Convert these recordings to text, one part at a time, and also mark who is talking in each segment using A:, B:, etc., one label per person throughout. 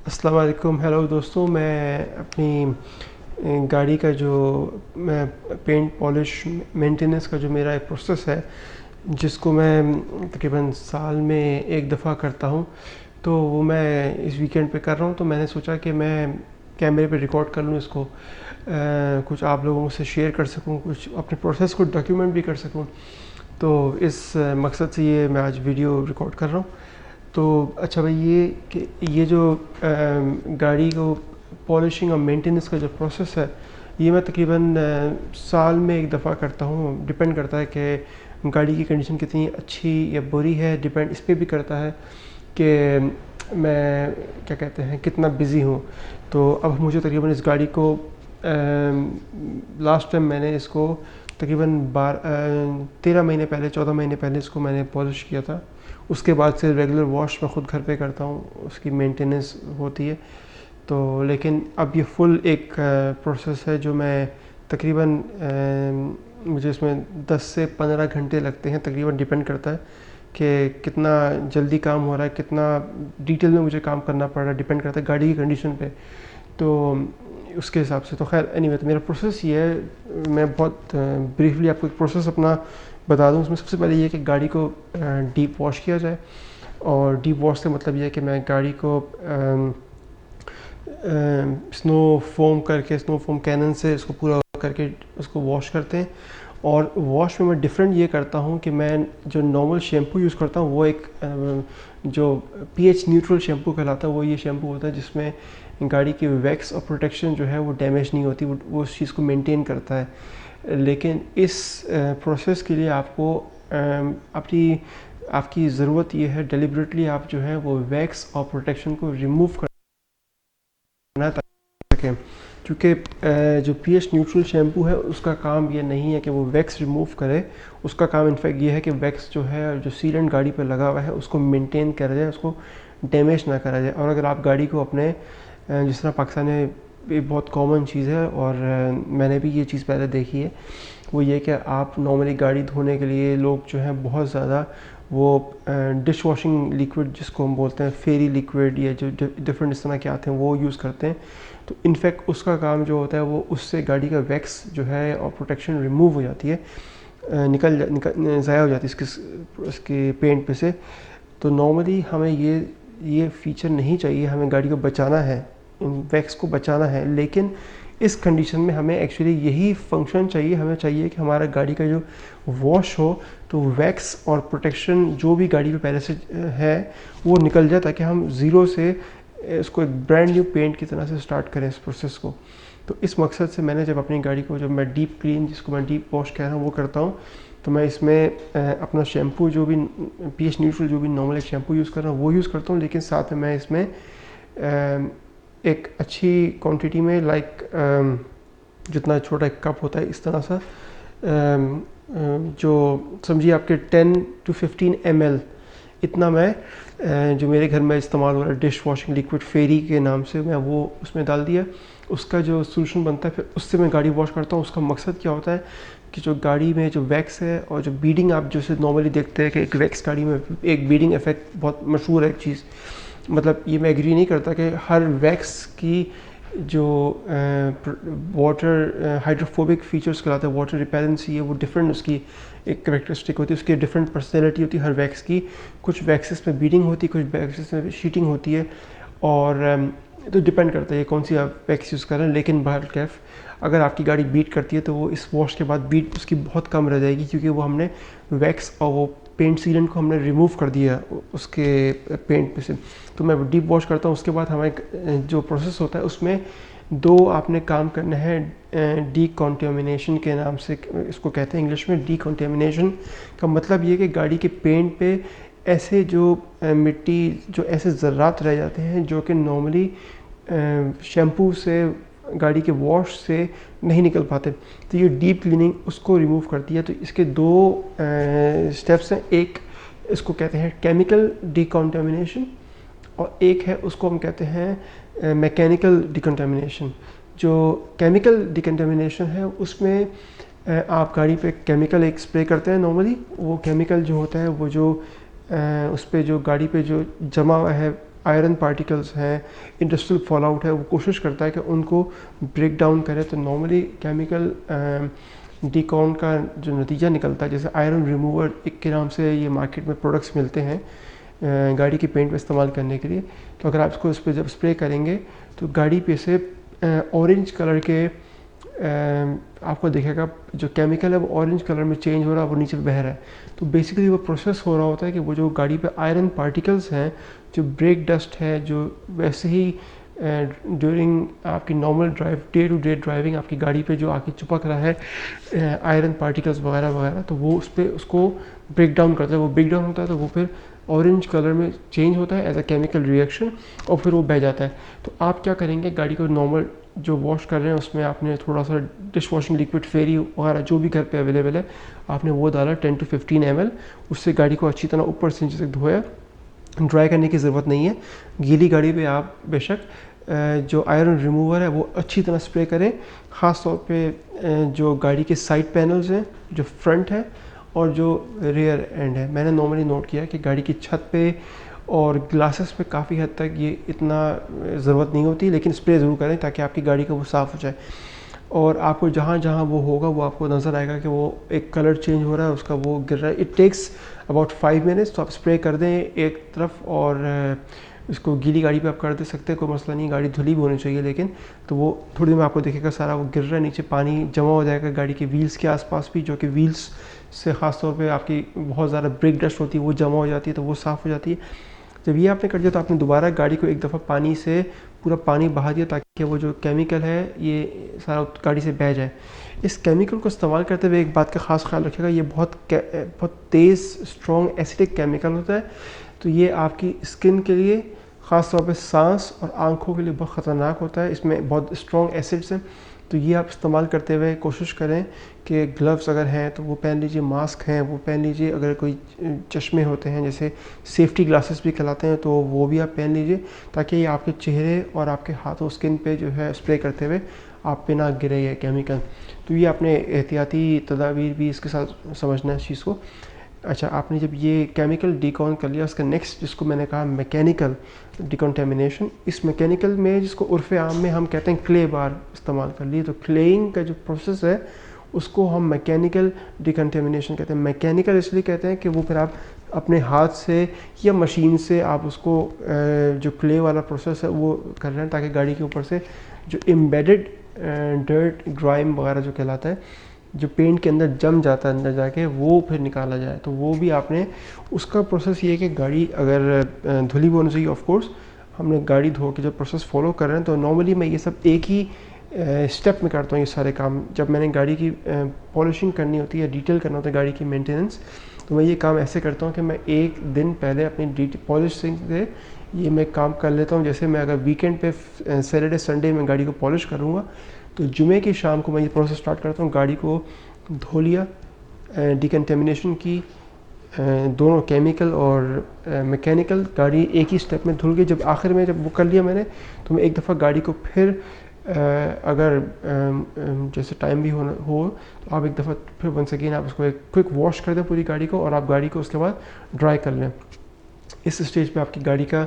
A: अस्सलाम वालेकुम। हेलो दोस्तों, मैं अपनी गाड़ी का जो मैं पेंट पॉलिश मेंटेनेंस का जो मेरा एक प्रोसेस है, जिसको मैं तकरीबन साल में एक दफ़ा करता हूँ, तो वो मैं इस वीकेंड पे कर रहा हूँ। तो मैंने सोचा कि मैं कैमरे पे रिकॉर्ड कर लूँ इसको, कुछ आप लोगों से शेयर कर सकूँ, कुछ अपने प्रोसेस को डॉक्यूमेंट भी कर सकूँ। तो इस मकसद से ये मैं आज वीडियो रिकॉर्ड कर रहा हूँ। तो अच्छा भाई, ये कि ये जो गाड़ी को पॉलिशिंग और मेंटेनेंस का जो प्रोसेस है, ये मैं तकरीबन साल में एक दफ़ा करता हूँ। डिपेंड करता है कि गाड़ी की कंडीशन कितनी अच्छी या बुरी है, डिपेंड इस पे भी करता है कि मैं क्या कहते हैं कितना बिज़ी हूँ। तो अब मुझे तकरीबन इस गाड़ी को लास्ट टाइम मैंने इसको तकरीबन 13 महीने पहले, 14 महीने पहले इसको मैंने पॉलिश किया था। उसके बाद से रेगुलर वॉश मैं ख़ुद घर पे करता हूँ, उसकी मेंटेनेंस होती है। तो लेकिन अब ये फुल एक प्रोसेस है जो मैं तकरीबन मुझे इसमें 10 से 15 घंटे लगते हैं, तकरीबन डिपेंड करता है कि कितना जल्दी काम हो रहा है, कितना डिटेल में मुझे काम करना पड़ रहा है, डिपेंड करता है गाड़ी की कंडीशन पे। तो उसके हिसाब से तो खैर एनीवे, तो मेरा प्रोसेस ये है। मैं बहुत ब्रीफली आपको एक प्रोसेस अपना बता दूं। उसमें सबसे पहले ये कि गाड़ी को डीप वॉश किया जाए, और डीप वॉश से मतलब ये है कि मैं गाड़ी को स्नो फोम करके, स्नो फोम कैनन से इसको पूरा करके उसको वॉश करते हैं। और वॉश में मैं डिफरेंट ये करता हूँ कि मैं जो नॉर्मल शैम्पू यूज़ करता हूँ वो एक जो पीएच न्यूट्रल शैम्पू कहलाता है, वो ये शैम्पू होता है जिसमें गाड़ी की वैक्स और प्रोटेक्शन जो है वो डैमेज नहीं होती, वो उस चीज़ को मेंटेन करता है। लेकिन इस प्रोसेस के लिए आपको आपकी ज़रूरत ये है, डेलिबरेटली आप जो है वो वैक्स और प्रोटेक्शन को रिमूव करना सकें। क्योंकि जो पीएच न्यूट्रल शैम्पू है उसका काम ये नहीं है कि वो वैक्स रिमूव करे। उसका काम इनफैक्ट ये है कि वैक्स जो है, जो सीलेंट गाड़ी पर लगा हुआ है, उसको मेंटेन करा जाए, उसको डैमेज ना करा जाए। और अगर आप गाड़ी को अपने जिस तरह पाकिस्तान में ये बहुत कॉमन चीज़ है, और मैंने भी ये चीज़ पहले देखी है, वो ये कि आप नॉर्मली गाड़ी धोने के लिए लोग जो हैं बहुत ज़्यादा वो डिश वॉशिंग लिक्विड जिसको हम बोलते हैं फेरी लिक्विड, या जो डिफरेंट इस तरह के आते हैं वो यूज़ करते हैं। तो इनफैक्ट उसका काम जो होता है वो उससे गाड़ी का वैक्स जो है और प्रोटेक्शन रिमूव हो जाती है, निकल ज़ाया हो जाती है इसके पेंट पे से। तो नॉर्मली हमें ये फ़ीचर नहीं चाहिए, हमें गाड़ी को बचाना है, वैक्स को बचाना है। लेकिन इस कंडीशन में हमें एक्चुअली यही फंक्शन चाहिए। हमें चाहिए कि हमारा गाड़ी का जो वॉश हो तो वैक्स और प्रोटेक्शन जो भी गाड़ी पे पहले से है वो निकल जाए, ताकि हम ज़ीरो से इसको एक ब्रांड न्यू पेंट की तरह से स्टार्ट करें इस प्रोसेस को। तो इस मकसद से मैंने जब अपनी गाड़ी को, जब मैं डीप क्लीन, जिसको मैं डीप वॉश कह रहा हूँ, वो करता हूँ, तो मैं इसमें अपना शैम्पू जो भी पीएच न्यूट्रल जो भी नॉर्मल एक शैम्पू यूज़ कर रहा हूँ वो यूज़ करता हूँ। लेकिन साथ में मैं इसमें एक अच्छी क्वांटिटी में, लाइक जितना छोटा एक कप होता है इस तरह सा, जो समझिए आपके 10 to 15 ml, इतना मैं जो मेरे घर में इस्तेमाल हो रहा है डिश वॉशिंग लिक्विड फेरी के नाम से, मैं वो उसमें डाल दिया। उसका जो सोल्यूशन बनता है फिर उससे मैं गाड़ी वॉश करता हूँ। उसका मकसद क्या होता है कि जो गाड़ी में जो वैक्स है और जो बीडिंग, आप जैसे नॉर्मली देखते हैं कि एक वैक्स गाड़ी में एक बीडिंग इफेक्ट बहुत मशहूर है एक चीज़, मतलब ये मैं एग्री नहीं करता कि हर वैक्स की जो वाटर हाइड्रोफोबिक फीचर्स कहलाते हैं, वाटर रिपेलेंसी है, वो डिफरेंट उसकी एक करेक्टरिस्टिक होती है, उसकी डिफरेंट पर्सनैलिटी होती है हर वैक्स की। कुछ वैक्सेस में बीडिंग होती है, कुछ वैक्सेस में शीटिंग होती है, और तो डिपेंड करता है कौन सी आप वैक्स यूज़ कर रहे हैं। लेकिन बहर कैफ अगर आपकी गाड़ी बीट करती है तो वो इस वॉश के बाद बीट उसकी बहुत कम रह जाएगी, क्योंकि वो हमने वैक्स और वो पेंट सीलेंट को हमने रिमूव कर दिया उसके पेंट पे से। तो मैं डीप वॉश करता हूँ। उसके बाद हमारे जो प्रोसेस होता है उसमें दो आपने काम करना है, डीकॉन्टेमिनेशन के नाम से इसको कहते हैं इंग्लिश में। डीकॉन्टेमिनेशन का मतलब ये कि गाड़ी के पेंट पे ऐसे जो मिट्टी, जो ऐसे ज़र्रात रह जाते हैं जो कि नॉर्मली शैम्पू से, गाड़ी के वॉश से नहीं निकल पाते, तो ये डीप क्लीनिंग उसको रिमूव करती है। तो इसके दो स्टेप्स हैं। एक इसको कहते हैं केमिकल डीकॉन्टेमिनेशन, और एक है उसको हम कहते हैं मैकेनिकल डिकंटामिनेशन। जो केमिकल डिकंटामिनेशन है उसमें आप गाड़ी पे केमिकल एक स्प्रे करते हैं नॉर्मली। वो केमिकल जो होता है वो जो उस पे जो गाड़ी पे जो जमा हुआ है आयरन पार्टिकल्स हैं, इंडस्ट्रियल फॉलआउट है, वो कोशिश करता है कि उनको ब्रेक डाउन करे। तो नॉर्मली केमिकल डिकॉन का जो नतीजा निकलता है, जैसे आयरन रिमूवर एक के नाम से ये मार्केट में प्रोडक्ट्स मिलते हैं गाड़ी की पेंट में इस्तेमाल करने के लिए। तो अगर आप इसको इस पर जब स्प्रे करेंगे तो गाड़ी पे से ऑरेंज कलर के आपको दिखेगा जो केमिकल है वो ऑरेंज कलर में चेंज हो रहा है, वो नीचे बह रहा है। तो बेसिकली वो प्रोसेस हो रहा होता है कि वो जो गाड़ी पे आयरन पार्टिकल्स हैं, जो ब्रेक डस्ट है, जो वैसे ही ड्यूरिंग आपकी normal drive, day to day driving आपकी गाड़ी पे जो आके चिपक रहा है आयरन पार्टिकल्स वगैरह वगैरह, तो वो उस पर उसको ब्रेक डाउन करता है। वो ब्रेक डाउन होता है तो वो फिर ऑरेंज कलर में चेंज होता है एज अ केमिकल रिएक्शन, और फिर वो बह जाता है। तो आप क्या करेंगे, गाड़ी को नॉर्मल जो वॉश कर रहे हैं उसमें आपने थोड़ा सा डिश वॉशिंग लिक्विड, फेरी वगैरह जो भी घर पे अवेलेबल है आपने वो डाला 10 to 15 ml। उससे गाड़ी को अच्छी तरह ऊपर से नीचे तक धोया। ड्राई करने की ज़रूरत नहीं है। गीली गाड़ी पे आप बेशक जो आयरन रिमूवर है वो अच्छी तरह स्प्रे करें, ख़ास तौर पे जो गाड़ी के साइड पैनल्स हैं, जो फ्रंट है और जो रियर एंड है। मैंने नॉर्मली नोट किया कि गाड़ी की छत पे और ग्लासेस पे काफ़ी हद तक ये इतना ज़रूरत नहीं होती, लेकिन स्प्रे ज़रूर करें ताकि आपकी गाड़ी का वो साफ़ हो जाए। और आपको जहाँ जहाँ वो होगा वो आपको नज़र आएगा कि वो एक कलर चेंज हो रहा है उसका, वो गिर रहा है। It takes about 5 minutes। तो आप स्प्रे कर दें एक तरफ और इसको गीली गाड़ी पे आप कर दे सकते हैं, कोई मसला नहीं, गाड़ी धुली भी होनी चाहिए। लेकिन तो वो थोड़ी देर में आपको दिखेगा सारा वो गिर रहा है, नीचे पानी जमा हो जाएगा गाड़ी के व्हील्स के आसपास भी, जो कि व्हील्स से ख़ास तौर पे आपकी बहुत ज़्यादा ब्रेक डस्ट होती है वो जमा हो जाती है, तो वो साफ़ हो जाती है। जब ये आपने कर दिया तो आपने दोबारा गाड़ी को एक दफ़ा पानी से पूरा पानी बहा दिया ताकि वो जो केमिकल है ये सारा गाड़ी से बह जाए। इस केमिकल को इस्तेमाल करते हुए एक बात का ख़ास ख्याल रखिएगा, ये बहुत तेज़ स्ट्रॉन्ग एसिडिक केमिकल होता है। तो ये आपकी स्किन के लिए, ख़ास तौर पे सांस और आँखों के लिए बहुत ख़तरनाक होता है। इसमें बहुत स्ट्रॉन्ग एसिड्स हैं। तो ये आप इस्तेमाल करते हुए कोशिश करें कि ग्लव्स अगर हैं तो वो पहन लीजिए, मास्क हैं वो पहन लीजिए, अगर कोई चश्मे होते हैं जैसे सेफ्टी ग्लासेस भी कहलाते हैं तो वो भी आप पहन लीजिए, ताकि ये आपके चेहरे और आपके हाथों स्किन पे जो है स्प्रे करते हुए आप पे ना गिरे ये केमिकल। तो ये आपने एहतियाती तदाबीर भी इसके साथ समझना है इस चीज़ को। अच्छा, आपने जब ये केमिकल डिकॉन कर लिया, उसका नेक्स्ट जिसको मैंने कहा मैकेनिकल डिकॉन्टेमिनेशन, इस मैकेनिकल में जिसको उर्फ़ आम में हम कहते हैं क्ले बार इस्तेमाल कर लिए। तो क्लेइंग का जो प्रोसेस है उसको हम मैकेनिकल डिकॉन्टेमिनेशन कहते हैं। मैकेनिकल इसलिए कहते हैं कि वो फिर आप अपने हाथ से या मशीन से आप उसको जो क्ले वाला प्रोसेस है वो कर रहे हैं, ताकि गाड़ी के ऊपर से जो एम्बेडेड डर्ट, ग्राइम वगैरह जो कहलाता है, जो पेंट के अंदर जम जाता है अंदर जाके, वो फिर निकाला जाए। तो वो भी आपने, उसका प्रोसेस ये है कि गाड़ी अगर धुली भी होनी चाहिए ऑफ कोर्स। हमने गाड़ी धो के जो प्रोसेस फॉलो कर रहे हैं, तो नॉर्मली मैं ये सब एक ही स्टेप में करता हूँ ये सारे काम। जब मैंने गाड़ी की पॉलिशिंग करनी होती है, डिटेल करना होता है गाड़ी की मेंटेनेंस, तो मैं ये काम ऐसे करता हूँ कि मैं एक दिन पहले अपनी पॉलिशिंग से ये मैं काम कर लेता हूँ। जैसे मैं अगर वीकेंड पे सैटरडे संडे में गाड़ी को पॉलिश करूँगा तो जुमे की शाम को मैं ये प्रोसेस स्टार्ट करता हूँ। गाड़ी को धो लिया, डिकंटेमिनेशन की, दोनों केमिकल और मैकेनिकल, गाड़ी एक ही स्टेप में धुल गई। जब आखिर में जब वो कर लिया मैंने, तो मैं एक दफ़ा गाड़ी को फिर अगर जैसे टाइम भी हो तो आप एक दफ़ा फिर वंस अगेन आप उसको एक क्विक वॉश कर दें पूरी गाड़ी को, और आप गाड़ी को उसके बाद ड्राई कर लें। इस स्टेज पे आपकी गाड़ी का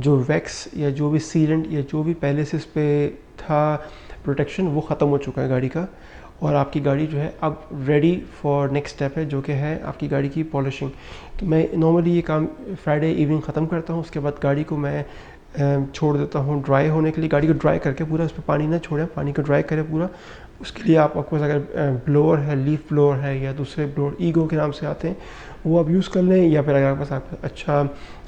A: जो वैक्स या जो भी सीलेंट या जो भी पहले से इस पर था प्रोटेक्शन, वो ख़त्म हो चुका है गाड़ी का, और आपकी गाड़ी जो है अब रेडी फॉर नेक्स्ट स्टेप है, जो कि है आपकी गाड़ी की पॉलिशिंग। तो मैं नॉर्मली ये काम फ्राइडे इवनिंग ख़त्म करता हूँ। उसके बाद गाड़ी को मैं छोड़ देता हूँ ड्राई होने के लिए। गाड़ी को ड्राई करके पूरा, उस पर पानी ना छोड़ें, पानी को ड्राई करें पूरा। उसके लिए आपको अगर ब्लोअर है, लीफ ब्लोअर है, या दूसरे ब्लोअर ईगो के नाम से आते हैं, वो आप यूज़ कर लें। या फिर अगर आपके पास आप अच्छा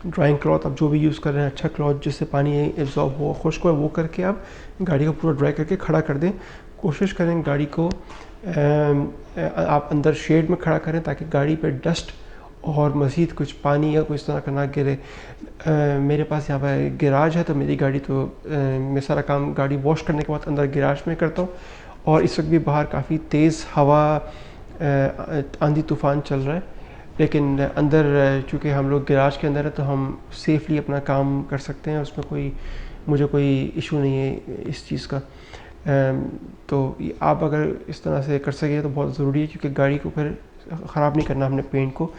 A: ड्राइंग क्लॉथ आप जो भी यूज़ कर रहे हैं, अच्छा क्लॉथ जिससे पानी एब्जॉर्ब हो, खुश्क हो, वो करके आप गाड़ी को पूरा ड्राई करके खड़ा कर दें। कोशिश करें गाड़ी को आप अंदर शेड में खड़ा करें ताकि गाड़ी पे डस्ट और मज़ीद कुछ पानी या कुछ तरह का ना गिरे। मेरे पास यहाँ पर गिराज है, तो मेरी गाड़ी तो मैं सारा काम गाड़ी वॉश करने के बाद अंदर गिराज में करता हूँ। और इस वक्त भी बाहर काफ़ी तेज़ हवा, आंधी तूफ़ान चल रहा है, लेकिन अंदर चूँकि हम लोग गिराज के अंदर है तो हम सेफली अपना काम कर सकते हैं। उसमें मुझे कोई इशू नहीं है इस चीज़ का। तो आप अगर इस तरह से कर सकें तो बहुत ज़रूरी है, क्योंकि गाड़ी को फिर ख़राब नहीं करना हमने पेंट को,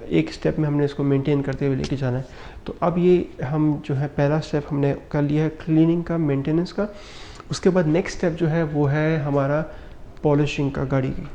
A: एक स्टेप में हमने इसको मेंटेन करते हुए लेके जाना है। तो अब ये हम जो है पहला स्टेप हमने कर लिया है क्लीनिंग का, मेंटेनेंस का। उसके बाद नेक्स्ट स्टेप जो है वो है हमारा पॉलिशिंग का गाड़ी की।